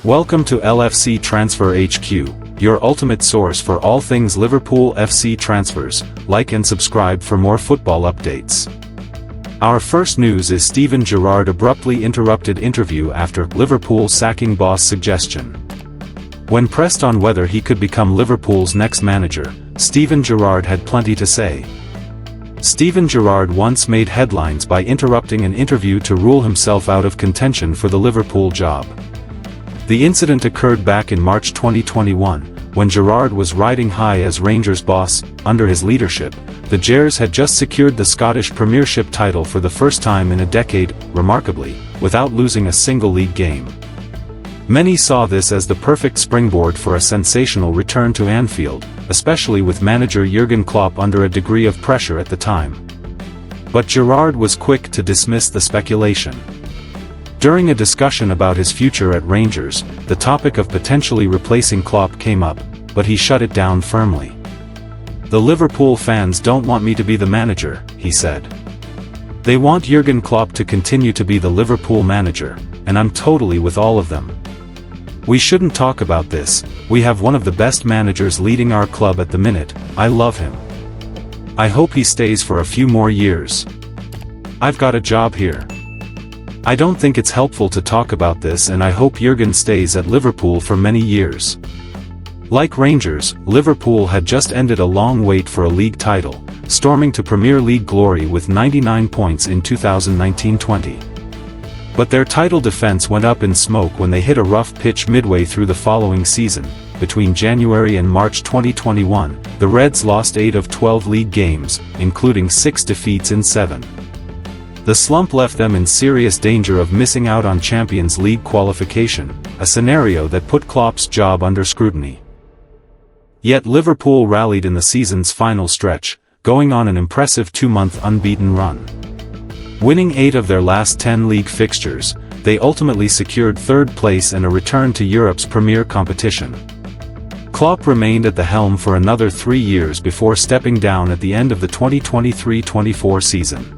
Welcome to LFC Transfer HQ, your ultimate source for all things Liverpool FC transfers. Like and subscribe for more football updates. Our first news is Steven Gerrard abruptly interrupted interview after Liverpool sacking boss suggestion. When pressed on whether he could become Liverpool's next manager, Steven Gerrard had plenty to say. Steven Gerrard once made headlines by interrupting an interview to rule himself out of contention for the Liverpool job. The incident occurred back in March 2021, when Gerrard was riding high as Rangers boss. Under his leadership, the Gers had just secured the Scottish Premiership title for the first time in a decade, remarkably, without losing a single league game. Many saw this as the perfect springboard for a sensational return to Anfield, especially with manager Jurgen Klopp under a degree of pressure at the time. But Gerrard was quick to dismiss the speculation. During a discussion about his future at Rangers, the topic of potentially replacing Klopp came up, but he shut it down firmly. "The Liverpool fans don't want me to be the manager," he said. "They want Jurgen Klopp to continue to be the Liverpool manager, and I'm totally with all of them. We shouldn't talk about this. We have one of the best managers leading our club at the minute. I love him. I hope he stays for a few more years. I've got a job here. I don't think it's helpful to talk about this, and I hope Jurgen stays at Liverpool for many years." Like Rangers, Liverpool had just ended a long wait for a league title, storming to Premier League glory with 99 points in 2019-20. But their title defense went up in smoke when they hit a rough pitch midway through the following season. Between January and March 2021, the Reds lost 8 of 12 league games, including 6 defeats in 7. The slump left them in serious danger of missing out on Champions League qualification, a scenario that put Klopp's job under scrutiny. Yet Liverpool rallied in the season's final stretch, going on an impressive 2-month unbeaten run. Winning 8 of their last 10 league fixtures, they ultimately secured third place and a return to Europe's premier competition. Klopp remained at the helm for another 3 years before stepping down at the end of the 2023-24 season.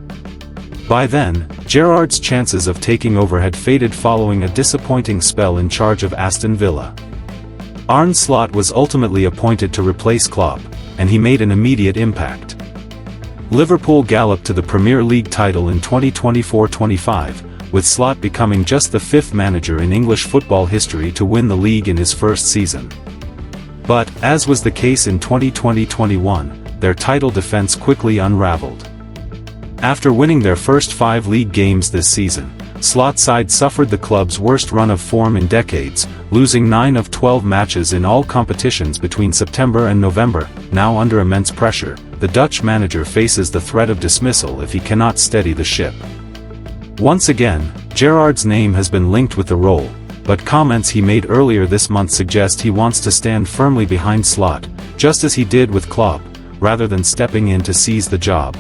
By then, Gerrard's chances of taking over had faded following a disappointing spell in charge of Aston Villa. Arne Slot was ultimately appointed to replace Klopp, and he made an immediate impact. Liverpool galloped to the Premier League title in 2024-25, with Slot becoming just the 5th manager in English football history to win the league in his first season. But, as was the case in 2020-21, their title defense quickly unraveled. After winning their first 5 league games this season, Slot's side suffered the club's worst run of form in decades, losing 9 of 12 matches in all competitions between September and November. Now under immense pressure, the Dutch manager faces the threat of dismissal if he cannot steady the ship. Once again, Gerrard's name has been linked with the role, but comments he made earlier this month suggest he wants to stand firmly behind Slot, just as he did with Klopp, rather than stepping in to seize the job.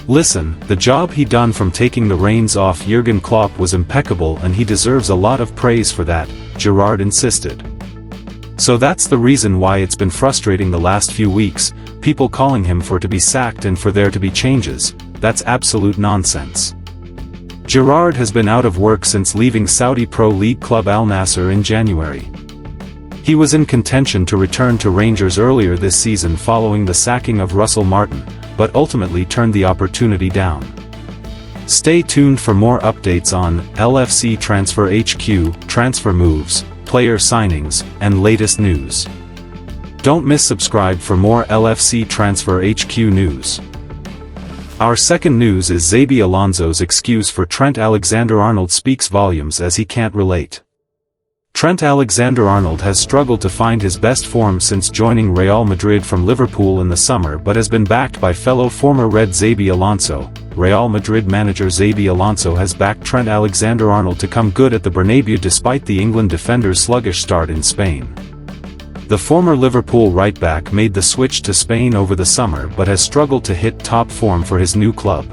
"Listen, the job he done from taking the reins off Jurgen Klopp was impeccable, and he deserves a lot of praise for that," Gerrard insisted. "So that's the reason why it's been frustrating the last few weeks, people calling him for to be sacked and for there to be changes. That's absolute nonsense." Gerrard has been out of work since leaving Saudi Pro League club Al Nassr in January. He was in contention to return to Rangers earlier this season following the sacking of Russell Martin, but ultimately turned the opportunity down. Stay tuned for more updates on LFC Transfer HQ, transfer moves, player signings, and latest news. Don't miss subscribe for more LFC Transfer HQ news. Our second news is Xabi Alonso's excuse for Trent Alexander-Arnold speaks volumes as he can't relate. Trent Alexander-Arnold has struggled to find his best form since joining Real Madrid from Liverpool in the summer, but has been backed by fellow former Red Xabi Alonso. Real Madrid manager Xabi Alonso has backed Trent Alexander-Arnold to come good at the Bernabeu despite the England defender's sluggish start in Spain. The former Liverpool right-back made the switch to Spain over the summer but has struggled to hit top form for his new club.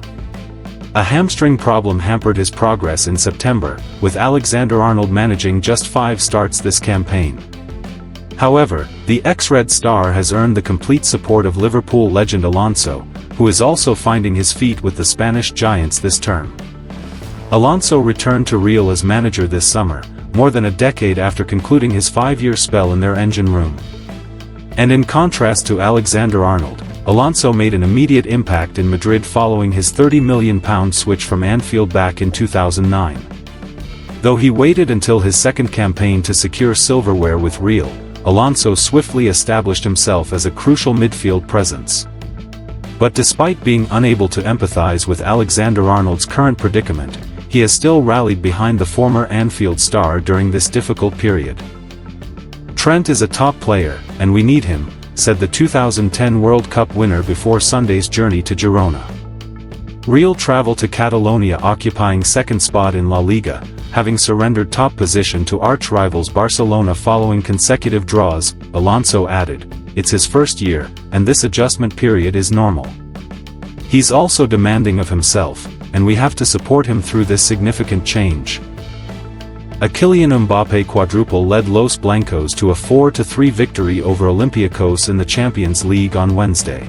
A hamstring problem hampered his progress in September, with Alexander-Arnold managing just 5 starts this campaign. However, the ex-Red star has earned the complete support of Liverpool legend Alonso, who is also finding his feet with the Spanish giants this term. Alonso returned to Real as manager this summer, more than a decade after concluding his 5-year spell in their engine room. And in contrast to Alexander-Arnold, Alonso made an immediate impact in Madrid following his £30 million switch from Anfield back in 2009. Though he waited until his second campaign to secure silverware with Real, Alonso swiftly established himself as a crucial midfield presence. But despite being unable to empathize with Alexander-Arnold's current predicament, he has still rallied behind the former Anfield star during this difficult period. "Trent is a top player, and we need him," said the 2010 World Cup winner before Sunday's journey to Girona. Real travel to Catalonia occupying second spot in La Liga, having surrendered top position to arch-rivals Barcelona following consecutive draws, Alonso added, "It's his first year, and this adjustment period is normal. He's also demanding of himself, and we have to support him through this significant change." A Kylian Mbappé quadruple led Los Blancos to a 4-3 victory over Olympiacos in the Champions League on Wednesday.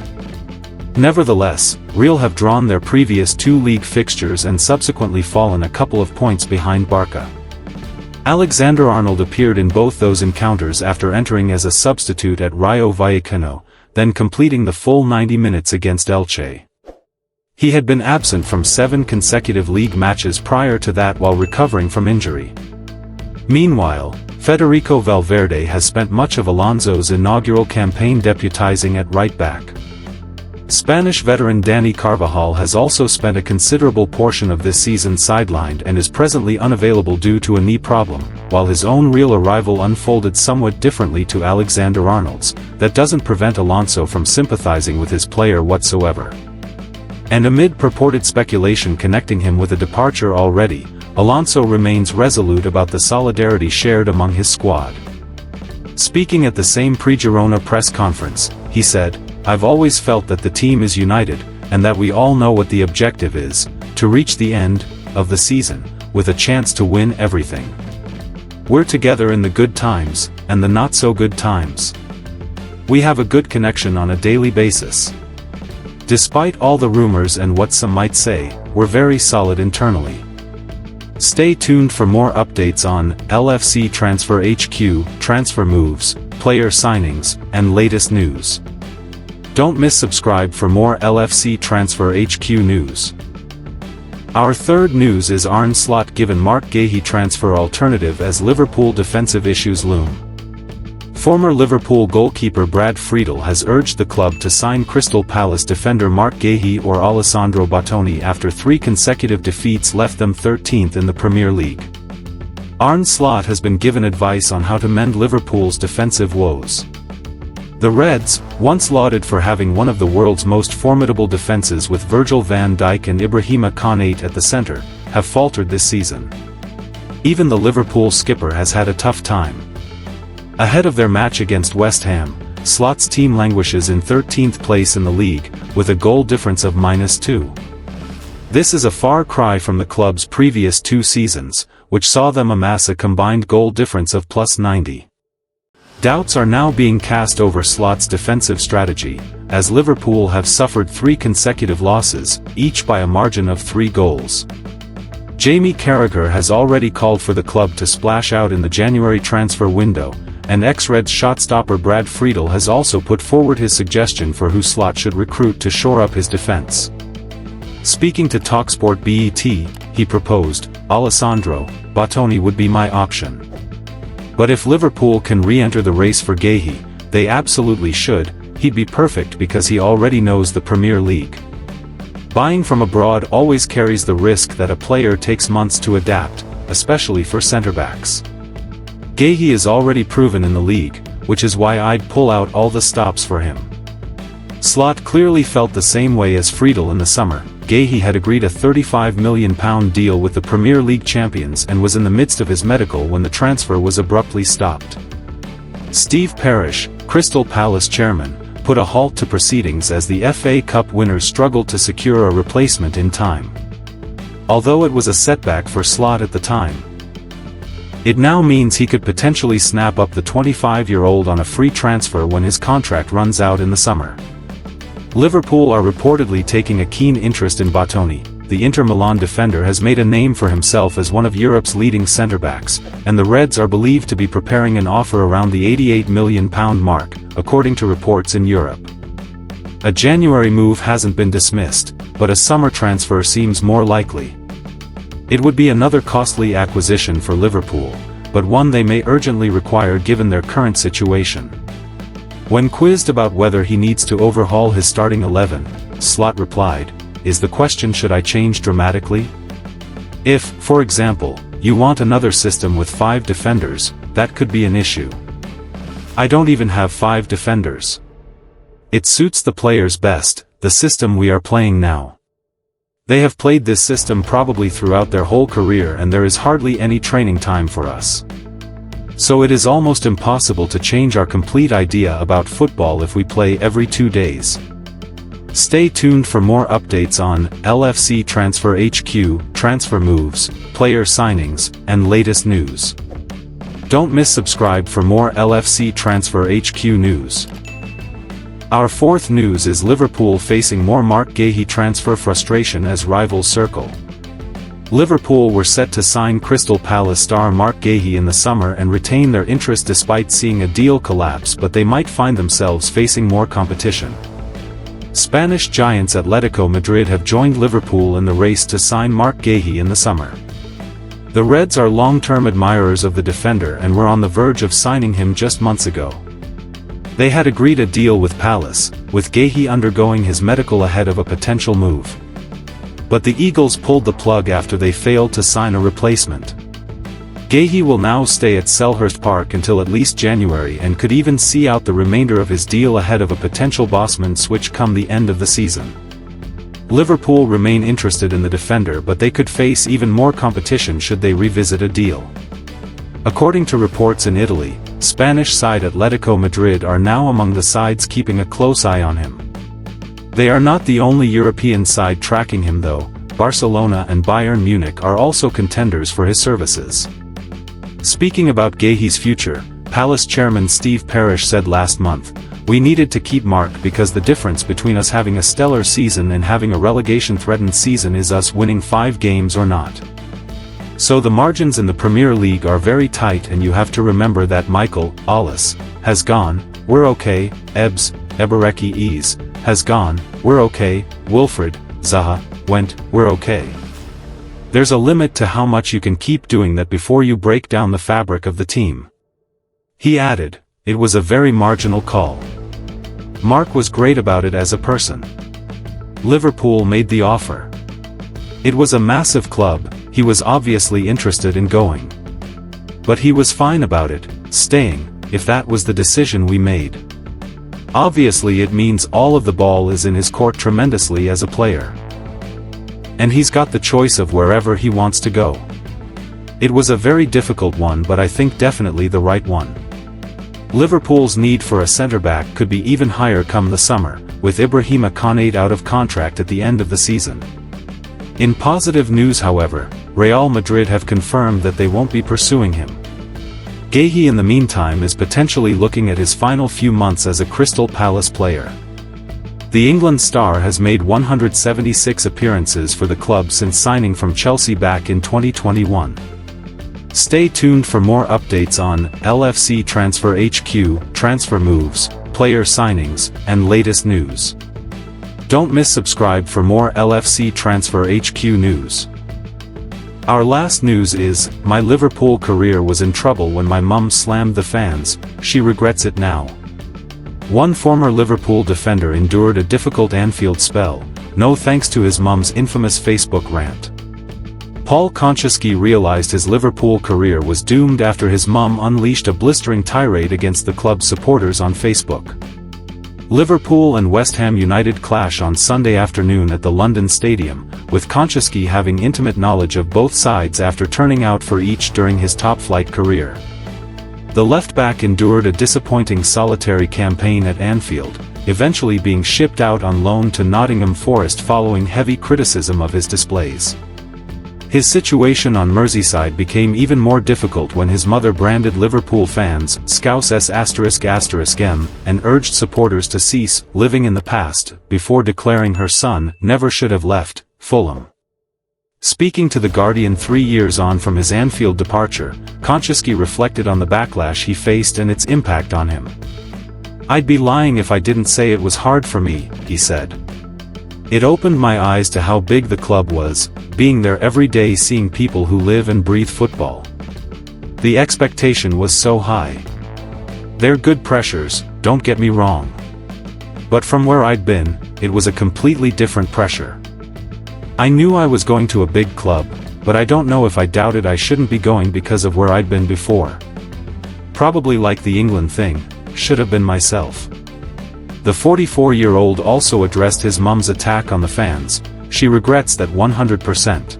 Nevertheless, Real have drawn their previous 2 league fixtures and subsequently fallen a couple of points behind Barca. Alexander-Arnold appeared in both those encounters after entering as a substitute at Rayo Vallecano, then completing the full 90 minutes against Elche. He had been absent from 7 consecutive league matches prior to that while recovering from injury. Meanwhile, Federico Valverde has spent much of Alonso's inaugural campaign deputizing at right-back. Spanish veteran Dani Carvajal has also spent a considerable portion of this season sidelined and is presently unavailable due to a knee problem, while his own Real arrival unfolded somewhat differently to Alexander-Arnold's. That doesn't prevent Alonso from sympathizing with his player whatsoever. And amid purported speculation connecting him with a departure already, Alonso remains resolute about the solidarity shared among his squad. Speaking at the same pre-Girona press conference, he said, "I've always felt that the team is united, and that we all know what the objective is, to reach the end of the season, with a chance to win everything. We're together in the good times, and the not-so-good times. We have a good connection on a daily basis. Despite all the rumors and what some might say, we're very solid internally." Stay tuned for more updates on LFC Transfer HQ, transfer moves, player signings, and latest news. Don't miss subscribe for more LFC Transfer HQ news. Our third news is Arne Slot given Marc Guehi transfer alternative as Liverpool defensive issues loom. Former Liverpool goalkeeper Brad Friedel has urged the club to sign Crystal Palace defender Marc Guehi or Alessandro Bastoni after 3 consecutive defeats left them 13th in the Premier League. Arne Slot has been given advice on how to mend Liverpool's defensive woes. The Reds, once lauded for having one of the world's most formidable defenses with Virgil van Dijk and Ibrahima Konate at the center, have faltered this season. Even the Liverpool skipper has had a tough time. Ahead of their match against West Ham, Slot's team languishes in 13th place in the league, with a goal difference of -2. This is a far cry from the club's previous 2 seasons, which saw them amass a combined goal difference of +90. Doubts are now being cast over Slot's defensive strategy, as Liverpool have suffered 3 consecutive losses, each by a margin of 3 goals. Jamie Carragher has already called for the club to splash out in the January transfer window, and ex-Reds shot-stopper Brad Friedel has also put forward his suggestion for who Slot should recruit to shore up his defense. Speaking to TalkSport BET, he proposed, "Alessandro Bastoni would be my option. But if Liverpool can re-enter the race for Guehi, they absolutely should. He'd be perfect because he already knows the Premier League. Buying from abroad always carries the risk that a player takes months to adapt, especially for centre-backs. Guehi is already proven in the league, which is why I'd pull out all the stops for him." Slot clearly felt the same way as Friedel in the summer. Guehi had agreed a £35 million deal with the Premier League champions and was in the midst of his medical when the transfer was abruptly stopped. Steve Parish, Crystal Palace chairman, put a halt to proceedings as the FA Cup winners struggled to secure a replacement in time. Although it was a setback for Slot at the time, it now means he could potentially snap up the 25-year-old on a free transfer when his contract runs out in the summer. Liverpool are reportedly taking a keen interest in Bastoni, the Inter Milan defender has made a name for himself as one of Europe's leading centre-backs, and the Reds are believed to be preparing an offer around the £88 million mark, according to reports in Europe. A January move hasn't been dismissed, but a summer transfer seems more likely. It would be another costly acquisition for Liverpool, but one they may urgently require given their current situation. When quizzed about whether he needs to overhaul his starting 11, Slot replied, "Is the question, should I change dramatically? If, for example, you want another system with 5 defenders, that could be an issue. I don't even have 5 defenders. It suits the players best, the system we are playing now. They have played this system probably throughout their whole career and there is hardly any training time for us. So it is almost impossible to change our complete idea about football if we play every 2 days." Stay tuned for more updates on LFC Transfer HQ, transfer moves, player signings, and latest news. Don't miss subscribe for more LFC Transfer HQ news. Our fourth news is Liverpool facing more Marc Guehi transfer frustration as rivals circle. Liverpool were set to sign Crystal Palace star Marc Guehi in the summer and retain their interest despite seeing a deal collapse, but they might find themselves facing more competition. Spanish giants Atletico Madrid have joined Liverpool in the race to sign Marc Guehi in the summer. The Reds are long-term admirers of the defender and were on the verge of signing him just months ago. They had agreed a deal with Palace, with Guehi undergoing his medical ahead of a potential move. But the Eagles pulled the plug after they failed to sign a replacement. Guehi will now stay at Selhurst Park until at least January and could even see out the remainder of his deal ahead of a potential Bosman switch come the end of the season. Liverpool remain interested in the defender, but they could face even more competition should they revisit a deal. According to reports in Italy, Spanish side Atletico Madrid are now among the sides keeping a close eye on him. They are not the only European side tracking him though. Barcelona and Bayern Munich are also contenders for his services. Speaking about Guehi's future, Palace chairman Steve Parish said last month, "We needed to keep Marc because the difference between us having a stellar season and having a relegation-threatened season is us winning 5 games or not. So the margins in the Premier League are very tight, and you have to remember that Michael Ollis has gone, we're okay, Ebbs, Ebereki Ease, has gone, we're okay, Wilfred Zaha went, we're okay. There's a limit to how much you can keep doing that before you break down the fabric of the team." He added, "It was a very marginal call. Marc was great about it as a person. Liverpool made the offer. It was a massive club, he was obviously interested in going. But he was fine about it, staying, if that was the decision we made. Obviously it means all of the ball is in his court tremendously as a player. And he's got the choice of wherever he wants to go. It was a very difficult one, but I think definitely the right one. Liverpool's need for a centre-back could be even higher come the summer, with Ibrahima Konate out of contract at the end of the season." In positive news however, Real Madrid have confirmed that they won't be pursuing him. Guehi in the meantime is potentially looking at his final few months as a Crystal Palace player. The England star has made 176 appearances for the club since signing from Chelsea back in 2021. Stay tuned for more updates on LFC Transfer HQ, transfer moves, player signings, and latest news. Don't miss subscribe for more LFC Transfer HQ news. Our last news is, my Liverpool career was in trouble when my mum slammed the fans, she regrets it now. One former Liverpool defender endured a difficult Anfield spell, no thanks to his mum's infamous Facebook rant. Paul Konchesky realized his Liverpool career was doomed after his mum unleashed a blistering tirade against the club's supporters on Facebook. Liverpool and West Ham United clash on Sunday afternoon at the London Stadium, with Konchesky having intimate knowledge of both sides after turning out for each during his top-flight career. The left-back endured a disappointing solitary campaign at Anfield, eventually being shipped out on loan to Nottingham Forest following heavy criticism of his displays. His situation on Merseyside became even more difficult when his mother branded Liverpool fans Scouse ****M, and urged supporters to cease living in the past, before declaring her son never should have left Fulham. Speaking to The Guardian 3 years on from his Anfield departure, Konchesky reflected on the backlash he faced and its impact on him. "I'd be lying if I didn't say it was hard for me," he said. "It opened my eyes to how big the club was, being there every day, seeing people who live and breathe football. The expectation was so high. They're good pressures, don't get me wrong. But from where I'd been, it was a completely different pressure. I knew I was going to a big club, but I don't know if I doubted I shouldn't be going because of where I'd been before. Probably like the England thing, should have been myself." The 44-year-old also addressed his mum's attack on the fans. She regrets that 100%.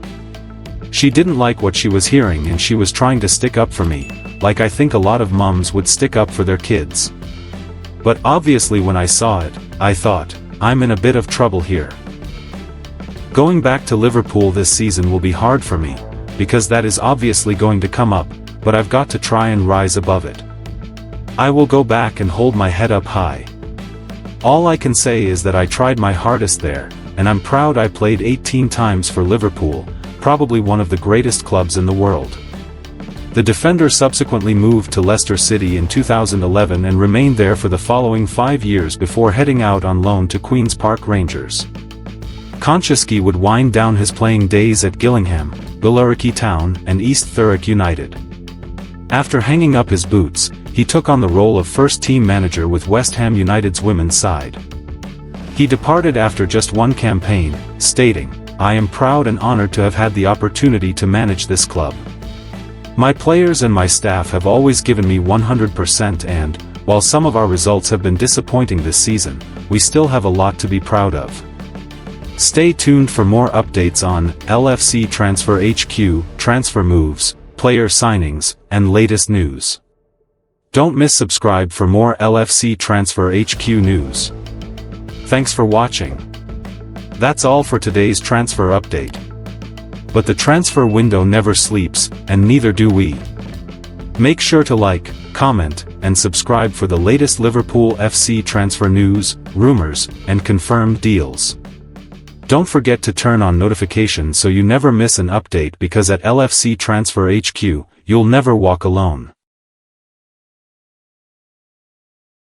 "She didn't like what she was hearing and she was trying to stick up for me, like I think a lot of mums would stick up for their kids. But obviously when I saw it, I thought, I'm in a bit of trouble here. Going back to Liverpool this season will be hard for me, because that is obviously going to come up, but I've got to try and rise above it. I will go back and hold my head up high. All I can say is that I tried my hardest there, and I'm proud I played 18 times for Liverpool, probably one of the greatest clubs in the world." The defender subsequently moved to Leicester City in 2011 and remained there for the following 5 years before heading out on loan to Queen's Park Rangers. Konchesky would wind down his playing days at Gillingham, Billericay Town and East Thurrock United. After hanging up his boots, he took on the role of first-team manager with West Ham United's women's side. He departed after just one campaign, stating, "I am proud and honored to have had the opportunity to manage this club. My players and my staff have always given me 100% and, while some of our results have been disappointing this season, we still have a lot to be proud of." Stay tuned for more updates on LFC Transfer HQ, transfer moves, player signings, and latest news. Don't miss subscribe for more LFC Transfer HQ news. Thanks for watching. That's all for today's transfer update. But the transfer window never sleeps, and neither do we. Make sure to like, comment, and subscribe for the latest Liverpool FC transfer news, rumors, and confirmed deals. Don't forget to turn on notifications so you never miss an update, because at LFC Transfer HQ, you'll never walk alone.